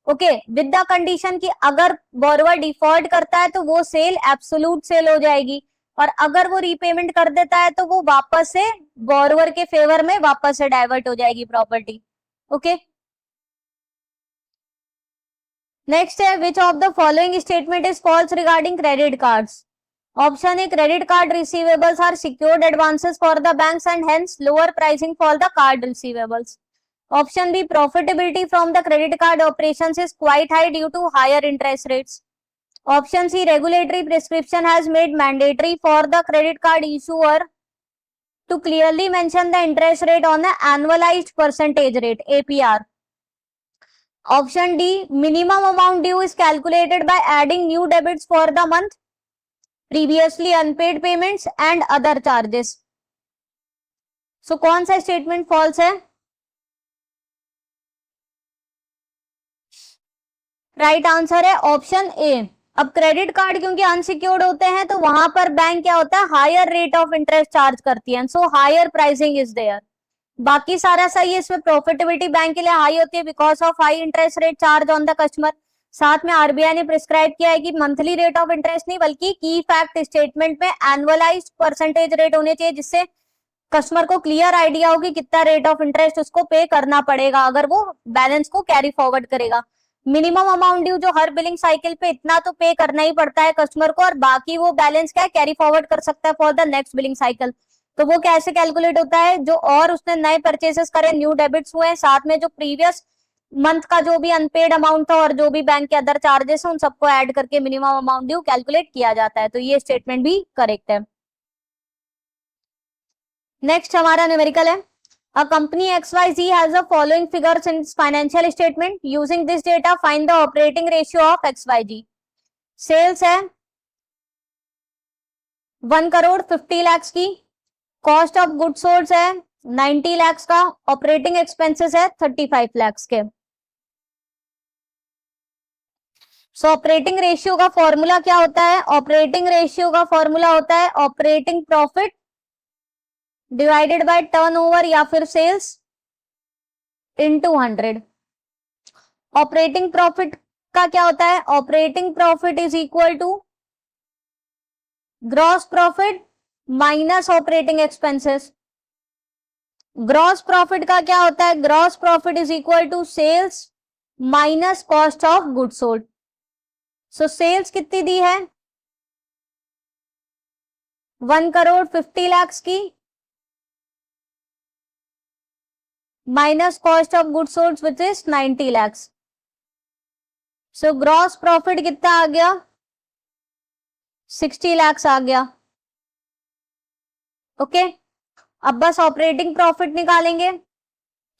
ओके, विद द कंडीशन कि अगर बोरोवर डिफॉल्ट करता है तो वो सेल एब्सोल्यूट सेल हो जाएगी और अगर वो रीपेमेंट कर देता है तो वो वापस से बोरोवर के फेवर में वापस से डाइवर्ट हो जाएगी प्रॉपर्टी। ओके, नेक्स्ट है, which of the following statement is false regarding credit cards? Option A, credit card receivables are secured advances for the banks and hence lower pricing for the card receivables. Option B, profitability from the credit card operations is quite high due to higher interest rates. Option C, regulatory prescription has made mandatory for the credit card issuer to clearly mention the interest rate on the annualized percentage rate APR. Option D, minimum amount due is calculated by adding new debits for the month, previously unpaid payments and other charges. So कौन सा statement false है? Right answer है option A. अब credit card क्योंकि unsecured होते हैं तो वहां पर बैंक क्या होता है? Higher rate of interest charge करती है, so higher pricing is there. बाकी सारा सही है, इसमें प्रॉफिटेबिलिटी बैंक के लिए हाई होती है because of high interest rate charge on the customer. साथ में आरबीआई ने प्रिस्क्राइब किया है कि मंथली रेट ऑफ इंटरेस्ट नहीं बल्कि की फैक्ट स्टेटमेंट में एनुअलाइज्ड परसेंटेज रेट होने चाहिए, जिससे कस्टमर को क्लियर आइडिया हो कि कितना रेट ऑफ इंटरेस्ट उसको पे करना पड़ेगा अगर वो बैलेंस को कैरी फॉरवर्ड करेगा। मिनिमम अमाउंट ड्यू जो हर बिलिंग साइकिल पे इतना तो पे करना ही पड़ता है कस्टमर को, और बाकी वो बैलेंस क्या कैरी फॉरवर्ड कर सकता है for the next billing cycle. तो वो कैसे कैलकुलेट होता है, जो और उसने नए परचेसेस करे, न्यू डेबिट्स हुए, साथ में जो प्रीवियस मंथ का जो भी अनपेड अमाउंट था और जो भी बैंक के अदर चार्जेस है उन सबको ऐड करके मिनिमम अमाउंट ड्यू कैलकुलेट किया जाता है। तो ये स्टेटमेंट भी करेक्ट है। नेक्स्ट हमारा न्यूमेरिकल है, a company XYZ has the following figures in its financial statement. Using this data, find the operating ratio of XYZ. Sales है 1 करोड़ 50 लाख की, कॉस्ट ऑफ गुड सोल्ड है 90 लाख का, ऑपरेटिंग एक्सपेंसेस है 35 लाख के। सो ऑपरेटिंग रेशियो का formula क्या होता है, ऑपरेटिंग रेशियो का फॉर्मूला होता है operating profit divided by turnover या फिर सेल्स इनटू 100। ऑपरेटिंग प्रॉफिट का क्या होता है, operating profit is equal to gross profit minus operating expenses. Gross profit का क्या होता है, gross profit is equal to sales minus cost of goods sold. So sales कितनी दी है 1 करोड़ 50 लाख की, minus cost of goods sold which is 90 lakh. So gross profit कितना आ गया 60 लाख आ गया। ओके अब बस ऑपरेटिंग प्रॉफिट निकालेंगे।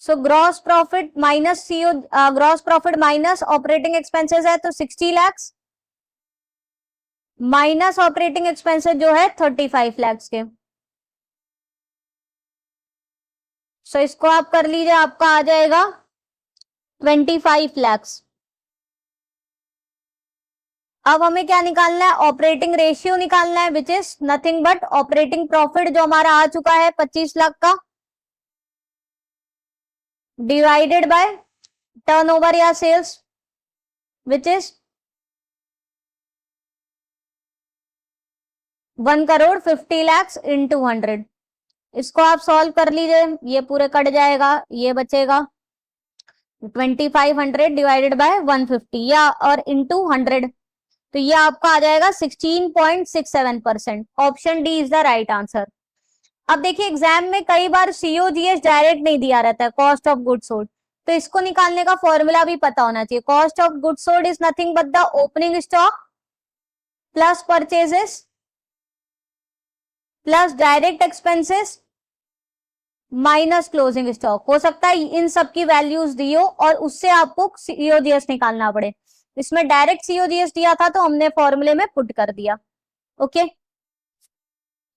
सो gross profit minus CO, gross profit minus operating expenses है तो 60 लाख माइनस ऑपरेटिंग एक्सपेंसेस जो है 35 लाख के। सो इसको आप कर लीजिए, आपका आ जाएगा 25 लाख। अब हमें क्या निकालना है, ऑपरेटिंग रेशियो निकालना है which is nothing but operating profit जो हमारा आ चुका है 25 लाख का डिवाइडेड बाय टर्नओवर या cells which is 1 crore 50 lakh into 100। इसको आप सॉल्व कर लीजिए, ये पूरे कट जाएगा, ये बचेगा 2500 डिवाइडेड बाय 150 या और इंटू 100, तो ये आपका आ जाएगा 16.67%। Option D is the right answer. अब देखिए एग्जाम में कई बार सीओजीएस डायरेक्ट नहीं दिया रहता है, कॉस्ट ऑफ गुड्स सोल्ड, तो इसको निकालने का फॉर्मूला भी पता होना चाहिए। Cost of goods sold is nothing but the opening stock plus purchases plus direct expenses minus closing stock. हो सकता है इन सब की वैल्यूज दी हो और उससे आपको सीओजीएस निकालना पड़े। इसमें डायरेक्ट सीओजीएस दिया था तो हमने फॉर्मूले में पुट कर दिया। ओके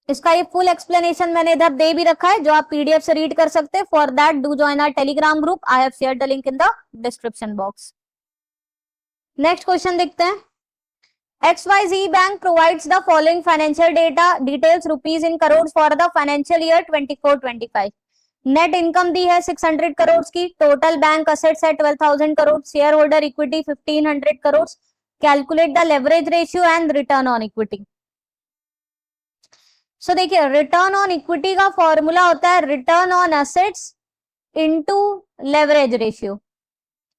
इसका ये फुल एक्सप्लेनेशन मैंने इधर दे भी रखा है जो आप पीडीएफ से रीड कर सकते हैं। For that do join our Telegram group, I have shared the link in the description box. Next question देखते हैं। XYZ Bank provides the following financial details rupees in crores for the financial year 24-25। Net income दी है 600 करोड़ की, total bank assets है 12,000 crore, share holder equity 1500 crore. Calculate the leverage ratio and return on equity. So देखिए return on equity का formula होता है return on assets into leverage ratio.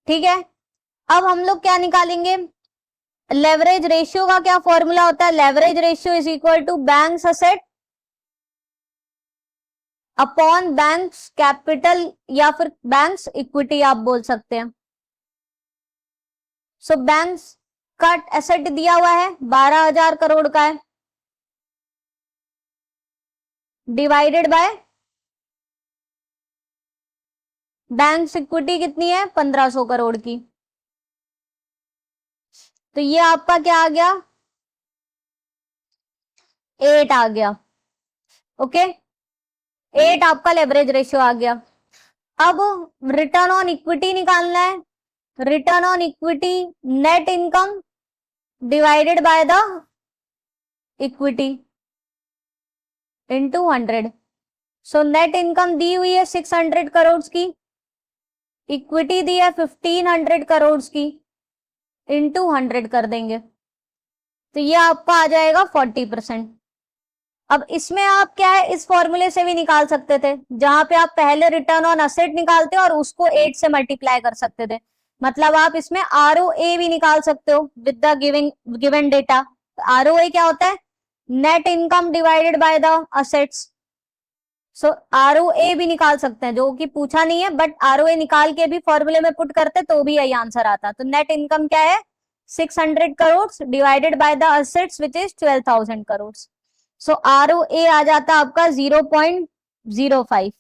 ठीक है अब हम लोग क्या निकालेंगे, लेवरेज रेशियो का क्या फॉर्मूला होता है, leverage ratio is equal to banks asset upon banks capital या फिर बैंक्स इक्विटी आप बोल सकते हैं। सो बैंक्स का एसेट दिया हुआ है 12,000 करोड़ का है डिवाइडेड बाय बैंक्स इक्विटी कितनी है 1500 करोड़ की, तो ये आपका क्या आ गया 8 आ गया। ओके 8 आपका लेवरेज रेशियो आ गया। अब रिटर्न ऑन इक्विटी निकालना है, return on equity net income divided by the equity into 100। So net income दी हुई है 600 करोड़ की, इक्विटी दी है 1500 करोड़ की, इंटू 100 कर देंगे तो ये आपका आ जाएगा 40%। अब इसमें आप क्या है, इस फॉर्मूले से भी निकाल सकते थे, जहां पे आप पहले रिटर्न ऑन असेट निकालते और उसको 8 से मल्टीप्लाई कर सकते थे। मतलब आप इसमें आरओए भी निकाल सकते हो with the given data. ROA क्या होता है, net income divided by the assets. So ROA भी निकाल सकते हैं, जो कि पूछा नहीं है, बट आरओए निकाल के भी फॉर्मूले में पुट करते तो भी यही आंसर आता। तो नेट इनकम क्या है, 600 crore divided by the assets which is 12,000 crore. So ROA आ जाता आपका 0.05।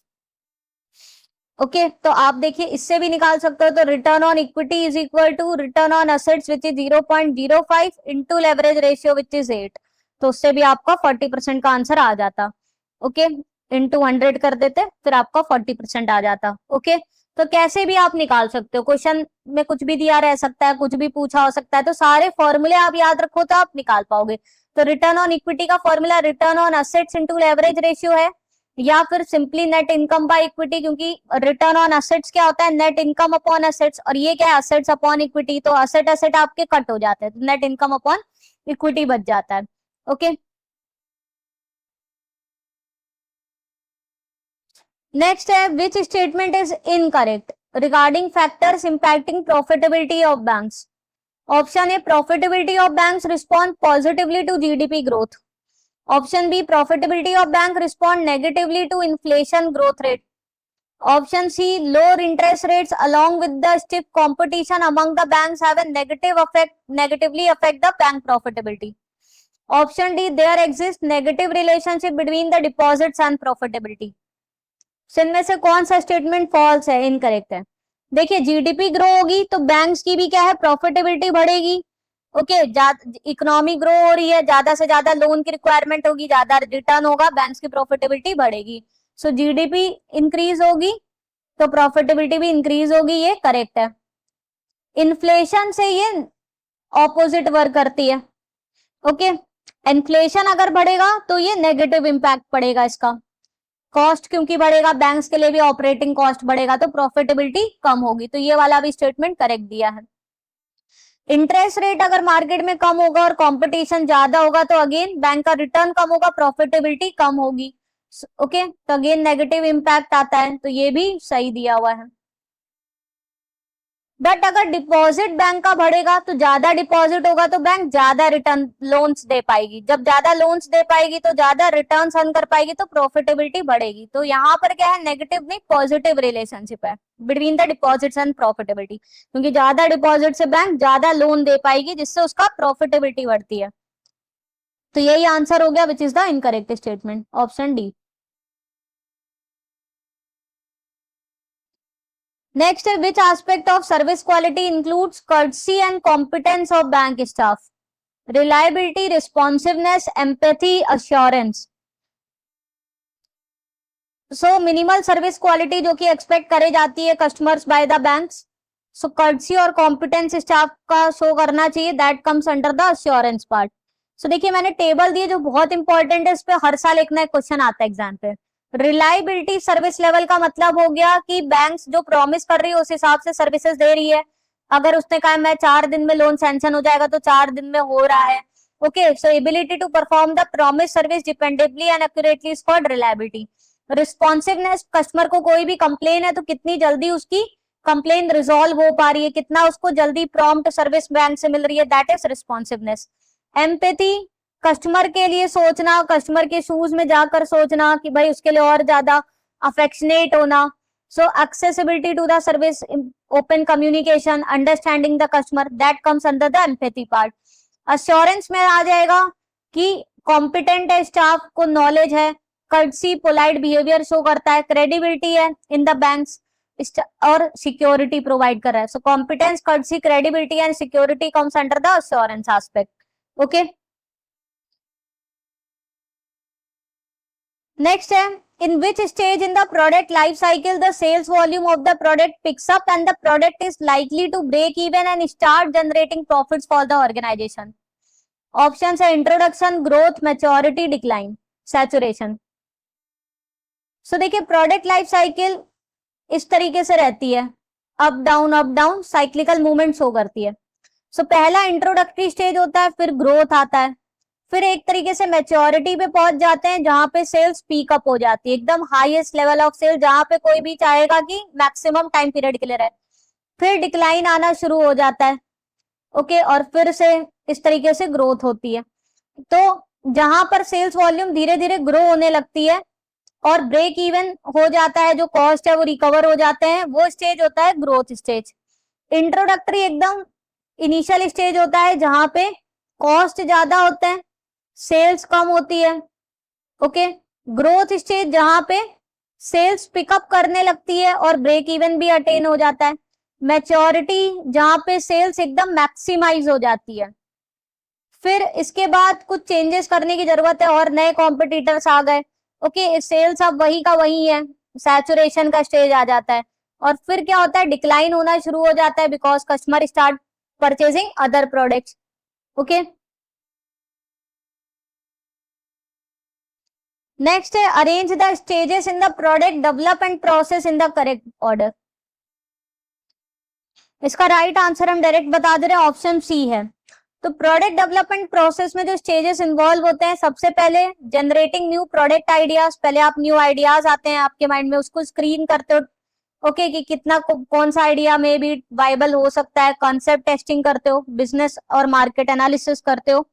ओके, तो आप देखिए इससे भी निकाल सकते हो। तो return on equity is equal to return on assets which is 0.05 into leverage ratio which is 8। तो उससे भी आपका 40% का आंसर आ जाता। ओके, इंटू 100 कर देते फिर आपका 40% आ जाता। ओके, तो कैसे भी आप निकाल सकते हो, क्वेश्चन में कुछ भी दिया रह सकता है, कुछ भी पूछा हो सकता है, तो सारे फॉर्मूले आप याद रखो तो आप निकाल पाओगे। तो रिटर्न ऑन इक्विटी का formula return on assets into leverage ratio है, या फिर simply net income by equity, क्योंकि रिटर्न ऑन असेट्स क्या होता है, नेट इनकम अपॉन असेट्स, और ये क्या है, असेट्स अपॉन इक्विटी। तो असेट असेट आपके कट हो जाते हैं, तो नेट इनकम अपॉन इक्विटी बच जाता है। ओके, नेक्स्ट है which statement is incorrect regarding factors impacting profitability of banks. Option A, profitability of banks respond positively to GDP growth. Option B, profitability of bank respond negatively to inflation growth rate. Option C, lower interest rates along with the stiff competition among the banks have a negatively affect the bank profitability. Option D, there exists negative relationship between the deposits and profitability. इनमें से कौन सा statement false है, incorrect है। देखिए, GDP grow होगी तो banks की भी क्या है, प्रॉफिटेबिलिटी बढ़ेगी। ओके, इकोनॉमी ग्रो हो रही है, ज्यादा से ज्यादा लोन की रिक्वायरमेंट होगी, ज्यादा रिटर्न होगा, बैंक्स की प्रॉफिटेबिलिटी बढ़ेगी। सो जीडीपी इंक्रीज होगी तो प्रॉफिटेबिलिटी भी इंक्रीज होगी, ये करेक्ट है। इन्फ्लेशन से ये ऑपोजिट वर्क करती है। ओके, इन्फ्लेशन अगर बढ़ेगा तो ये नेगेटिव इंपैक्ट पड़ेगा इसका, कॉस्ट क्योंकि बढ़ेगा, बैंक्स के लिए भी ऑपरेटिंग कॉस्ट बढ़ेगा तो प्रॉफिटेबिलिटी कम होगी। तो ये वाला भी स्टेटमेंट करेक्ट दिया है। इंटरेस्ट रेट अगर मार्केट में कम होगा और कंपटीशन ज्यादा होगा तो अगेन बैंक का रिटर्न कम होगा, प्रॉफिटेबिलिटी कम होगी। ओके, तो अगेन नेगेटिव इंपैक्ट आता है, तो ये भी सही दिया हुआ है। बट अगर डिपॉजिट बैंक का बढ़ेगा तो ज्यादा डिपॉजिट होगा तो बैंक ज्यादा रिटर्न लोन्स दे पाएगी, जब ज्यादा लोन्स दे पाएगी तो ज्यादा रिटर्न अर्न कर पाएगी, तो प्रॉफिटेबिलिटी बढ़ेगी। तो यहाँ पर क्या है, नेगेटिव नहीं पॉजिटिव रिलेशनशिप है between the deposits and profitability, क्योंकि ज्यादा डिपॉजिट से बैंक ज्यादा लोन दे पाएगी जिससे उसका प्रॉफिटेबिलिटी बढ़ती है। तो यही आंसर हो गया which is the incorrect statement, option D. Next, which aspect of service quality includes courtesy and competence of bank staff? Reliability, responsiveness, empathy, assurance. So minimal service quality जो कि एक्सपेक्ट करे जाती है customers by the banks, so courtesy और competence staff का show करना चाहिए, that comes under the assurance part. So देखिए मैंने टेबल दिए जो बहुत इंपॉर्टेंट है, इस पे हर साल एक ना एक क्वेश्चन आता है एग्जाम पे। रिलायबिलिटी सर्विस लेवल का मतलब हो गया कि बैंक्स जो प्रॉमिस कर रही है उस हिसाब से सर्विसेज दे रही है। अगर उसने कहा मैं 4 दिन में लोन सैंक्शन हो जाएगा तो 4 दिन में हो रहा है। Okay, so ability to perform the promise service dependably and accurately is called reliability. Responsiveness, customer को कोई भी कंप्लेन है तो कितनी जल्दी उसकी कंप्लेन रिजॉल्व हो पा रही है, कितना उसको जल्दी प्रॉम्प्ट सर्विस बैंक से मिल रही है, that is responsiveness. Empathy, customer के लिए सोचना, कस्टमर के शूज में जाकर सोचना कि भाई उसके लिए और ज्यादा अफेक्शनेट होना। So accessibility to the service, open communication, understanding the customer, that comes under the empathy part. Assurance में आ जाएगा कि कॉम्पिटेंट है स्टाफ को, नॉलेज है, कर्टसी पोलाइट बिहेवियर शो करता है, क्रेडिबिलिटी है इन द बैंक्स, और सिक्योरिटी प्रोवाइड कर रहा है। So competence, courtesy, credibility and security comes under the assurance aspect. Okay, next है in which stage in the product life cycle the sales volume of the product picks up and the product is likely to break even and start generating profits for the organization. Option है introduction, growth, maturity, decline, saturation. So देखिए product life cycle इस तरीके से रहती है, up down cyclical movement show करती है। सो पहला इंट्रोडक्टरी स्टेज होता है, फिर ग्रोथ आता है, फिर एक तरीके से मैच्योरिटी पे पहुंच जाते हैं जहां पे सेल्स पीकअप हो जाती है, एकदम हाईएस्ट लेवल ऑफ सेल जहां पे कोई भी चाहेगा कि मैक्सिमम टाइम पीरियड के लिए रहे। फिर डिक्लाइन आना शुरू हो जाता है, ओके, और फिर से इस तरीके से ग्रोथ होती है। तो जहां पर सेल्स वॉल्यूम धीरे धीरे ग्रो होने लगती है और ब्रेक इवन हो जाता है, जो कॉस्ट है वो रिकवर हो जाते हैं, वो स्टेज होता है ग्रोथ स्टेज। इंट्रोडक्टरी एकदम इनिशियल स्टेज होता है जहां पे कॉस्ट ज्यादा होते हैं, सेल्स कम होती है, ओके। ग्रोथ स्टेज जहां पे सेल्स पिकअप करने लगती है और ब्रेक इवन भी अटेन हो जाता है। मैच्योरिटी जहां पे सेल्स एकदम मैक्सिमाइज हो जाती है। फिर इसके बाद कुछ चेंजेस करने की जरूरत है और नए कॉम्पिटिटर्स आ गए, ओके, सेल्स अब वही का वही है, सैचुरेशन का स्टेज आ जाता है। और फिर क्या होता है, डिक्लाइन होना शुरू हो जाता है because customer start purchasing other products, okay. Next है arrange the stages in the product development process in the correct order. इसका राइट आंसर हम डायरेक्ट बता दे रहे हैं, ऑप्शन सी है। तो प्रोडक्ट डेवलपमेंट प्रोसेस में जो स्टेजेस इन्वॉल्व होते हैं, सबसे पहले जनरेटिंग न्यू प्रोडक्ट आइडियाज, पहले आप न्यू आइडियाज आते हैं आपके माइंड में, उसको स्क्रीन करते हो, ओके, कि कितना कौन सा आइडिया में भी वाइबल हो सकता है, कॉन्सेप्ट टेस्टिंग करते हो, बिजनेस और मार्केट एनालिसिस करते हो,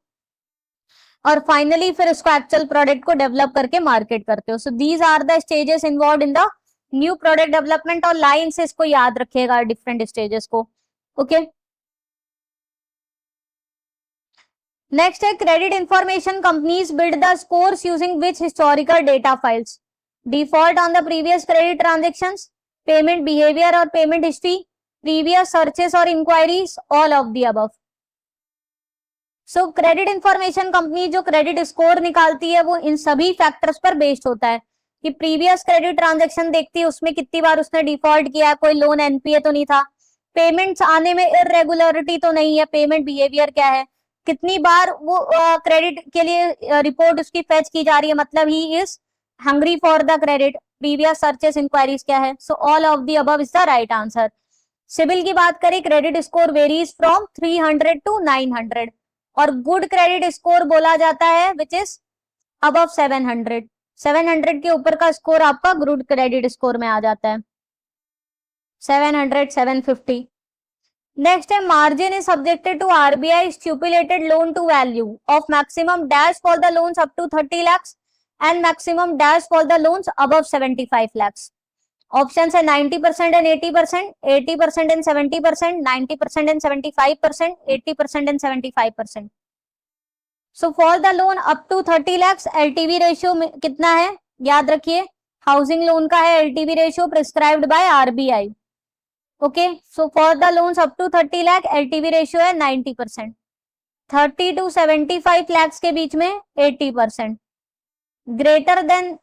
और फाइनली फिर उसको एक्चुअल प्रोडक्ट को डेवलप करके मार्केट करते हो। So these are the stages involved in the new product development, और लाइन से इसको याद रखिएगा डिफरेंट स्टेजेस को, ओके। नेक्स्ट है credit information companies build the scores using which historical data files, default on the previous credit transactions, payment behaviour और payment history, previous searches और enquiries, all of the above. So credit information company जो credit score निकालती है वो इन सभी factors पर based होता है, कि प्रीवियस क्रेडिट ट्रांजैक्शन देखती है, उसमें कितनी बार उसने डिफॉल्ट किया है, कोई लोन एनपीए तो नहीं था, पेमेंट्स आने में इरेगुलरिटी तो नहीं है, पेमेंट बिहेवियर क्या है, कितनी बार वो क्रेडिट के लिए रिपोर्ट उसकी फेच की जा रही है, मतलब he is hungry for the credit, previous searches enquiries क्या है। So all of the above is the right answer. CIBIL की बात करें, credit score varies from 300 to 900, और गुड क्रेडिट स्कोर बोला जाता है विच इज अबव 700, 700 के ऊपर का स्कोर आपका गुड क्रेडिट स्कोर में आ जाता है, 700, 750। नेक्स्ट है margin is subjected to RBI stipulated loan to value of maximum dash for the loans up to 30 lakhs and maximum dash for the loans above 75 lakhs। Option है 90% and 80%, 80% and 70%, 90% and 75%, 80% and 75%। So for the loan up to 30 lakhs LTV ratio कितना है, याद रखिए, housing loan का है LTV ratio prescribed by RBI, okay. So for the loans up to 30 lakh LTV ratio है 90%, 30 to 75 lakhs के बीच में 80%, greater than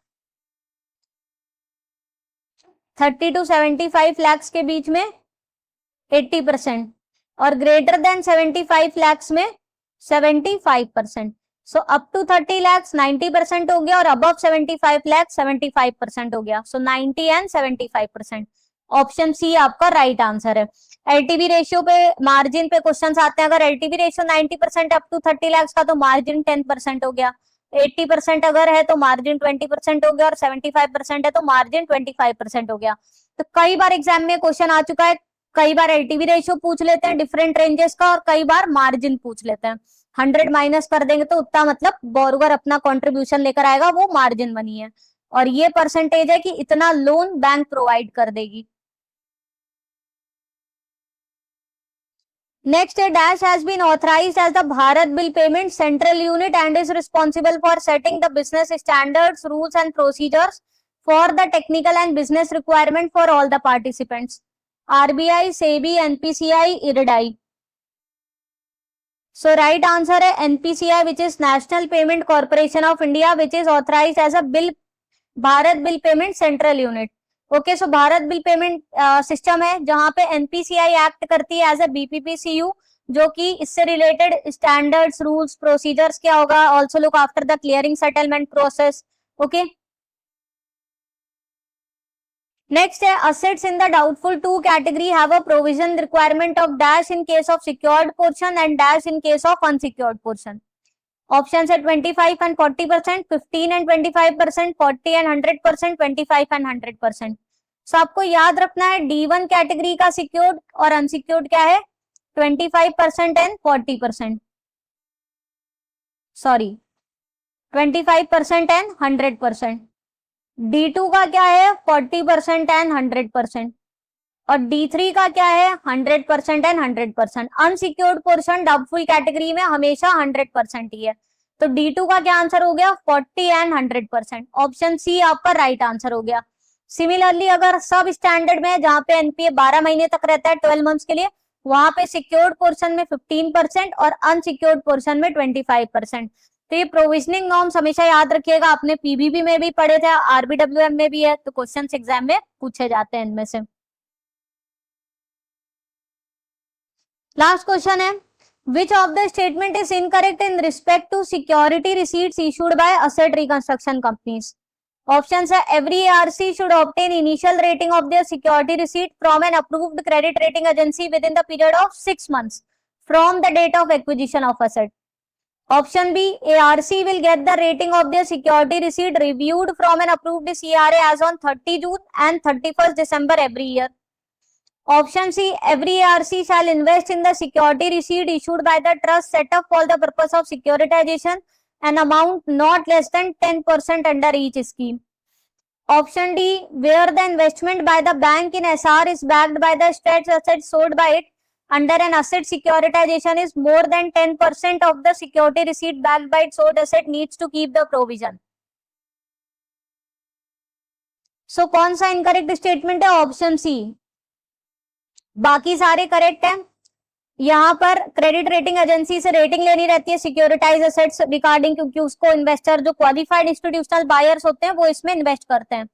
30 to 75 lakhs के बीच में 80%, और ग्रेटर देन 75 lakhs में 75%। सो अप टू 30 lakhs 90% हो गया, और अबव 75 lakhs 75% हो गया। सो 90 एंड 75%, ऑप्शन सी आपका राइट आंसर है। एलटीवी रेशियो पे, मार्जिन पे क्वेश्चंस आते हैं, अगर LTV ratio 90% up to 30 lakhs का तो मार्जिन 10% हो गया, 80% अगर है तो मार्जिन 20% हो गया, और 75% है तो मार्जिन 25% हो गया। तो कई बार एग्जाम में क्वेश्चन आ चुका है, कई बार एलटीवी रेशियो पूछ लेते हैं डिफरेंट रेंजेस का, और कई बार मार्जिन पूछ लेते हैं। 100 माइनस कर देंगे तो उतना, मतलब बोरोवर अपना कॉन्ट्रीब्यूशन लेकर आएगा, वो मार्जिन बनी है, और ये परसेंटेज है कि इतना लोन बैंक प्रोवाइड कर देगी। Next, a dash has been authorized as the Bharat Bill Payment Central Unit and is responsible for setting the business standards, rules and procedures for the technical and business requirement for all the participants. RBI, SEBI, NPCI, IRDAI. So right answer है NPCI, which is National Payment Corporation of India, which is authorized as a bill Bharat Bill Payment Central Unit. Okay, so Bharat bill payment system है जहां पे NPCI act करती है as a बीपीपीसीयू, जो कि इससे related standards, rules, procedures क्या होगा, also look after the clearing settlement process, okay. Next है assets in the doubtful 2 category have a provision requirement of dash in case of secured portion and dash in case of unsecured portion. Options है 25 and 40%, 15 and 25%, 40 and 100%, 25 and 100%. सो आपको याद रखना है D1 category का secured और unsecured क्या है 25% and 40%, sorry 25% and 100%. D2 का क्या है 40% एंड 100%, और D3 का क्या है 100% and 100%. Unsecured portion doubtful category में हमेशा 100% ही है. तो D2 का क्या आंसर हो गया 40 एंड 100%. ऑप्शन सी आपका राइट आंसर हो गया. सिमिलरली अगर सब स्टैंडर्ड में जहां पे एनपीए 12 महीने तक रहता है 12 मंथ्स के लिए, वहां पे सिक्योर्ड पोर्शन में 15% और अनसिक्योर्ड पोर्शन में 25%. तो ये प्रोविजनिंग नॉर्म्स हमेशा याद रखिएगा, आपने पीबीबी में भी पढ़े थे, आरबीडब्ल्यूएम में भी है, तो क्वेश्चन एग्जाम में पूछे जाते हैं इनमें से. लास्ट क्वेश्चन है which of the statement is incorrect in respect to security receipts issued by asset reconstruction companies. Options है every ARC should obtain initial rating of their security receipt from an approved credit rating agency within the period of 6 months from the date of acquisition of asset. Option B, ARC will get the rating of their security receipt reviewed from an approved CRA as on 30 June and 31st December every year. Option C, every ARC shall invest in the security receipt issued by the trust set up for the purpose of securitization, an amount not less than 10% under each scheme. Option D, where the investment by the bank in SR is backed by the stretched assets sold by it under an asset securitization is more than 10% of the security receipt backed by its sold asset needs to keep the provision. So कौन सा incorrect statement है option C, बाकी सारे correct है. यहाँ पर credit rating agency से rating लेनी रहती है सिक्योरिटाइज एसेट्स रिगार्डिंग, क्योंकि उसको इन्वेस्टर जो क्वालिफाइड इंस्टीट्यूशनल बायर्स होते हैं वो इसमें इन्वेस्ट करते हैं.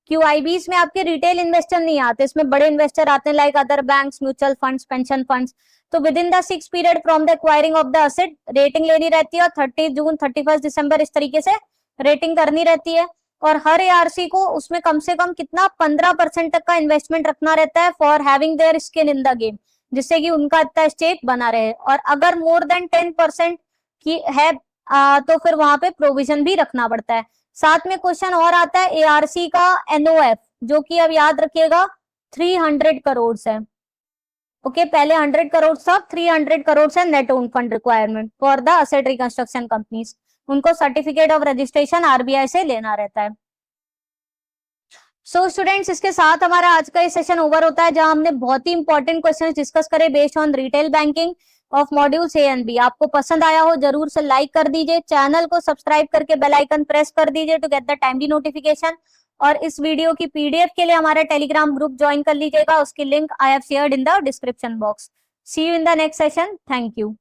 क्यूआईबीज में आपके रिटेल इन्वेस्टर नहीं आते, इसमें बड़े इन्वेस्टर आते हैं like other banks, mutual funds, pension funds. तो with in the 6 period from the acquiring of the asset rating लेनी रहती है और 30 जून 31 दिसंबर इस तरीके से रेटिंग करनी रहती है. और हर एआरसी को उसमें कम से कम कितना 15% तक का इन्वेस्टमेंट रखना रहता है for having their skin in the game, जिससे कि उनका इतना स्टेक बना रहे. और अगर मोर देन 10% की है तो फिर वहां पे प्रोविजन भी रखना पड़ता है. साथ में क्वेश्चन और आता है एआरसी का एनओएफ, जो कि अब याद रखिएगा 300 करोड़ है. ओके, पहले 100 करोड़ था, 300 करोड़ है net own fund requirement for the asset reconstruction companies. उनको सर्टिफिकेट ऑफ रजिस्ट्रेशन आरबीआई से लेना रहता है. सो स्टूडेंट्स, इसके साथ हमारा आज का ये सेशन ओवर होता है, जहां हमने बहुत ही इंपॉर्टेंट क्वेश्चंस डिस्कस करे based on retail banking of modules A and B. आपको पसंद आया हो जरूर से लाइक कर दीजिए, चैनल को सब्सक्राइब करके बेल आइकन प्रेस कर दीजिए to get the timely notification. और इस वीडियो की पीडीएफ के लिए हमारा टेलीग्राम ग्रुप ज्वाइन कर लीजिएगा, उसकी link I have shared in the description box. See you in the next session. Thank you.